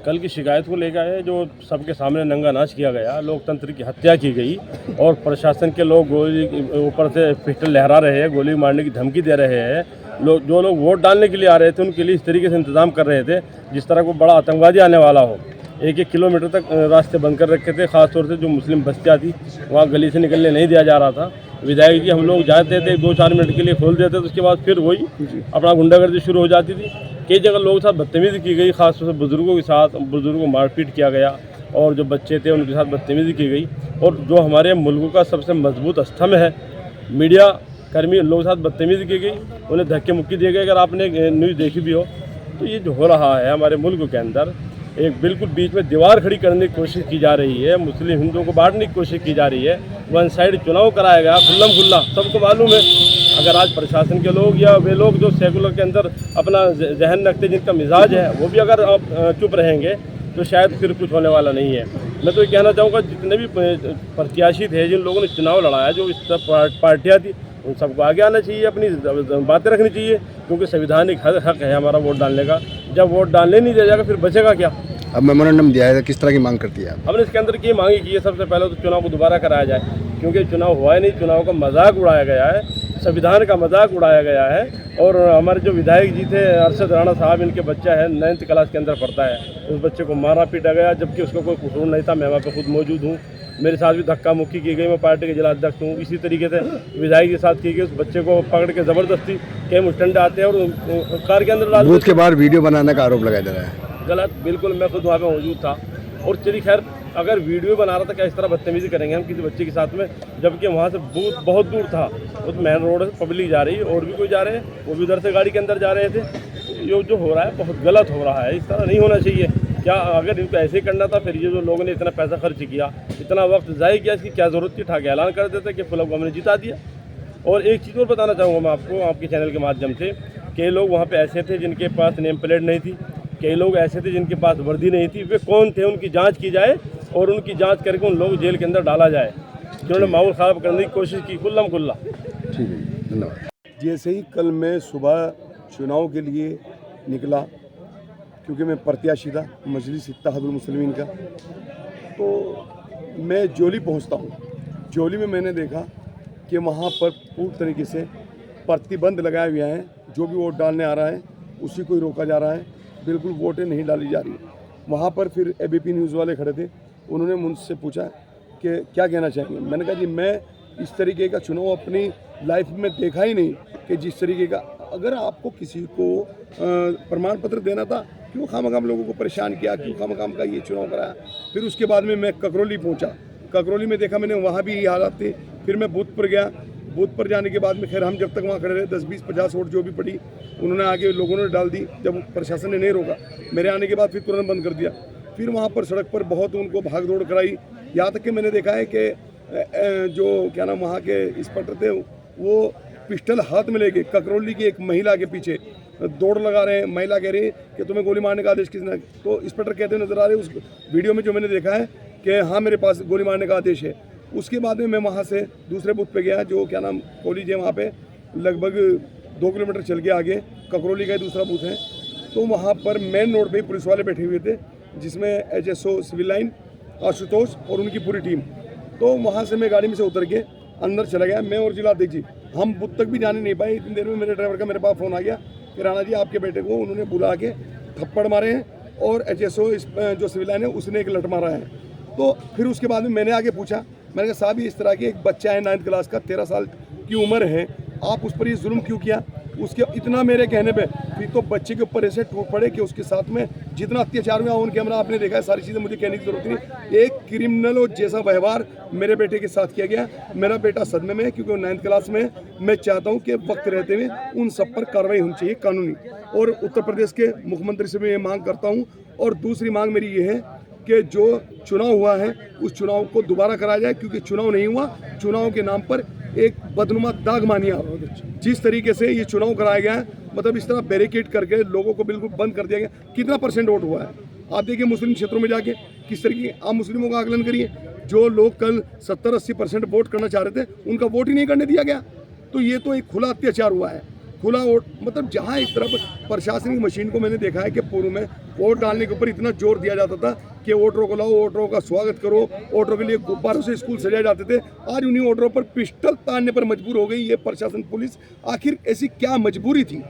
कल की शिकायत को लेकर है जो सबके सामने नंगा नाच किया गया, लोकतंत्र की हत्या की गई और प्रशासन के लोग गोली ऊपर से पिस्टल लहरा रहे हैं, गोली मारने की धमकी दे रहे हैं। जो लोग वोट डालने के लिए आ रहे थे उनके लिए इस तरीके से इंतजाम कर रहे थे जिस तरह को बड़ा आतंकवादी आने वाला हो। 1-1 किलोमीटर तक रास्ते बंद कर रखे थे, खासतौर से जो मुस्लिम बस्तियाँ थी वहाँ गली से निकलने नहीं दिया जा रहा था। विधायक जी हम लोग जाते थे 2-4 मिनट के लिए खोल देते थे, उसके बाद फिर वही अपना गुंडागर्दी शुरू हो जाती थी। कई जगह लोगों के साथ बदतमीजी की गई, खासतौर से बुजुर्गों के साथ, बुजुर्गों को मारपीट किया गया और जो बच्चे थे उनके साथ बदतमीजी की गई। और जो हमारे मुल्क का सबसे मजबूत स्तंभ है मीडिया कर्मी, लोगों के साथ बदतमीजी की गई, उन्हें धक्के मुक्की दिए गए। अगर आपने न्यूज़ देखी भी हो तो ये जो हो रहा है हमारे मुल्क के अंदर, एक बिल्कुल बीच में दीवार खड़ी करने की कोशिश की जा रही है, मुस्लिम हिंदुओं को बांटने की कोशिश की जा रही है। वन साइड चुनाव कराया गया खुल्लम खुल्ला, सबको मालूम है। अगर आज प्रशासन के लोग या वे लोग जो सेकुलर के अंदर अपना जहन रखते, जिनका मिजाज है, वो भी अगर आप चुप रहेंगे तो शायद फिर कुछ होने वाला नहीं है। मैं तो ये कहना चाहूँगा जितने भी प्रत्याशी थे, जिन लोगों ने चुनाव लड़ाया, जो इस पार्टियाँ थी, उन सबको आगे आना चाहिए, अपनी बातें रखनी चाहिए, क्योंकि संविधानिक हक है हमारा वोट डालने का। जब वोट डालने नहीं दिया जाएगा फिर बचेगा क्या। अब मेमोरेंडम दिया है, किस तरह की मांग करती है आप? हमने इसके अंदर की मांगी की है, सबसे पहले तो चुनाव को दोबारा कराया जाए, क्योंकि चुनाव हुआ ही नहीं, चुनाव का मजाक उड़ाया गया है, संविधान का मजाक उड़ाया गया है। और हमारे जो विधायक जी थे अरशद राणा साहब, इनके बच्चा है 9th क्लास के अंदर पढ़ता है, उस बच्चे को मारा पीटा गया जबकि उसका कोई कसूर नहीं था। मैं वहाँ पर खुद मौजूद हूँ, मेरे साथ भी धक्का मुक्की की गई, मैं पार्टी के जिला अध्यक्ष हूँ। इसी तरीके से विधायक के साथ की गई, उस बच्चे को पकड़ के ज़बरदस्ती कई मुस्टंडे आते हैं और कार के अंदर डाल बूथ के बाहर वीडियो बनाने का आरोप लगाया जा रहा है। गलत, बिल्कुल। मैं खुद वहाँ पे मौजूद था और चलिए खैर, अगर वीडियो बना रहा था क्या इस तरह बदतमीजी करेंगे हम किसी बच्चे के साथ में, जबकि वहाँ से बूथ बहुत दूर था, वो तो मेन रोड से पब्लिक जा रही है और भी कोई जा रहे हैं, वो भी उधर से गाड़ी के अंदर जा रहे थे। ये जो हो रहा है बहुत गलत हो रहा है, इस तरह नहीं होना चाहिए। क्या अगर इनको ऐसे ही करना था, फिर ये जो लोगों ने इतना पैसा खर्च किया, इतना वक्त ज़ाया किया, इसकी क्या ज़रूरत थी? ठाके ऐलान कर देते कि फुल हमने जिता दिया। और एक चीज़ और बताना चाहूँगा मैं आपको, आपके चैनल के माध्यम से, कई लोग वहाँ पे ऐसे थे जिनके पास नेम प्लेट नहीं थी, कई लोग ऐसे थे जिनके पास वर्दी नहीं थी। वे कौन थे, उनकी जांच की जाए और उनकी जांच करके उन लोग जेल के अंदर डाला जाए जिन्होंने माहौल ख़राब करने की कोशिश की खुल्लम खुल्ला। ठीक है, धन्यवाद। जैसे ही कल मैं सुबह चुनाव के लिए निकला, क्योंकि मैं प्रत्याशी था मजलिस इत्तेहादुल मुस्लिमीन का, तो मैं जोली पहुंचता हूं। जोली में मैंने देखा कि वहां पर पूरी तरीके से प्रतिबंध लगाए हुए हैं, जो भी वोट डालने आ रहा है उसी को ही रोका जा रहा है, बिल्कुल वोटें नहीं डाली जा रही। वहाँ पर फिर ABP न्यूज़ वाले खड़े थे, उन्होंने मुझसे पूछा कि क्या कहना चाहेंगे। मैंने कहा जी मैं इस तरीके का चुनाव अपनी लाइफ में देखा ही नहीं कि जिस तरीके का, अगर आपको किसी को प्रमाण पत्र देना था, क्यों खामखाम लोगों को परेशान किया, क्यों खामखाम का ये चुनाव कराया। फिर उसके बाद में मैं ककरौली पहुंचा, ककरौली में देखा मैंने वहाँ भी ये हालात थे। फिर मैं बूथ पर गया, बूथ पर जाने के बाद में खैर हम जब तक वहाँ खड़े रहे 10-20-50 वोट जो भी पड़ी उन्होंने आगे लोगों ने डाल दी। जब प्रशासन ने नहीं रोका, मेरे आने के बाद फिर तुरंत बंद कर दिया। फिर वहाँ पर सड़क पर बहुत उनको भाग दौड़ कराई, यहाँ तक कि मैंने देखा है कि जो क्या नाम वहाँ के इंस्पेक्टर थे वो पिस्टल हाथ में लेके ककरौली की एक महिला के पीछे दौड़ लगा रहे हैं। महिला कह रही है कि तुम्हें गोली मारने का आदेश किसने, तो इंस्पेक्टर कहते नजर आ रहे हैं उस वीडियो में जो मैंने देखा है कि हाँ मेरे पास गोली मारने का आदेश है। उसके बाद में मैं वहाँ से दूसरे बूथ पे गया, जो क्या नाम कॉलेज है, वहाँ पे लगभग 2 किलोमीटर चल के आगे ककरौली का दूसरा बूथ है। तो वहाँ पर मेन रोड पे पुलिस वाले बैठे हुए थे, जिसमें HSO सिविल लाइन आशुतोष और उनकी पूरी टीम। तो वहाँ से मैं गाड़ी में से उतर के अंदर चला गया, मैं और जिला अध्यक्ष जी। हम बूथ तक भी जाने नहीं पाए, इतनी देर में मेरे ड्राइवर का मेरे पास फ़ोन आ गया कि राणा जी आपके बेटे को उन्होंने बुला के थप्पड़ मारे हैं और HSO जो सिविल लाइन है उसने एक लट मारा है। तो फिर उसके बाद में मैंने आगे पूछा, मैंने कहा साहब इस तरह की एक बच्चा है 9th क्लास का, 13 साल की उम्र है, आप उस पर ये जुल्म क्यों किया। उसके इतना मेरे कहने पे फिर तो बच्चे के ऊपर ऐसे टूट पड़े कि उसके साथ में जितना अत्याचार हुआ ऑन कैमरा आपने देखा है, सारी चीज़ें मुझे कहने की जरूरत नहीं। एक क्रिमिनल जैसा व्यवहार मेरे बेटे के साथ किया गया। मेरा बेटा सदमे में है क्योंकि वो 9th क्लास में। मैं चाहता हूँ कि वक्त रहते हुए उन सब पर कार्रवाई होनी चाहिए कानूनी, और उत्तर प्रदेश के मुख्यमंत्री से मैं ये मांग करता हूँ। और दूसरी मांग मेरी ये है कि जो चुनाव हुआ है उस चुनाव को दोबारा कराया जाए, क्योंकि चुनाव नहीं हुआ, चुनाव के नाम पर एक बदनुमा दाग मानिया जिस तरीके से ये चुनाव कराया गया है, मतलब इस तरह बैरिकेड करके लोगों को बिल्कुल बंद कर दिया गया। कितना % वोट हुआ है आप देखिए मुस्लिम क्षेत्रों में जाके, किस तरीके आप मुस्लिमों का आकलन करिए। जो लोग कल 70-80% वोट करना चाह रहे थे उनका वोट ही नहीं करने दिया गया। तो ये तो एक खुला अत्याचार हुआ है, खुला वोट, मतलब जहाँ एक तरफ प्रशासनिक मशीन को मैंने देखा है कि पूर्व में वोट डालने के ऊपर इतना जोर दिया जाता था कि वोटरों को लाओ, वोटरों का स्वागत करो, वोटरों के लिए गुब्बारों से स्कूल सजाए जाते थे। आज उन्हीं वोटरों पर पिस्टल तानने पर मजबूर हो गई ये प्रशासन पुलिस। आखिर ऐसी क्या मजबूरी थी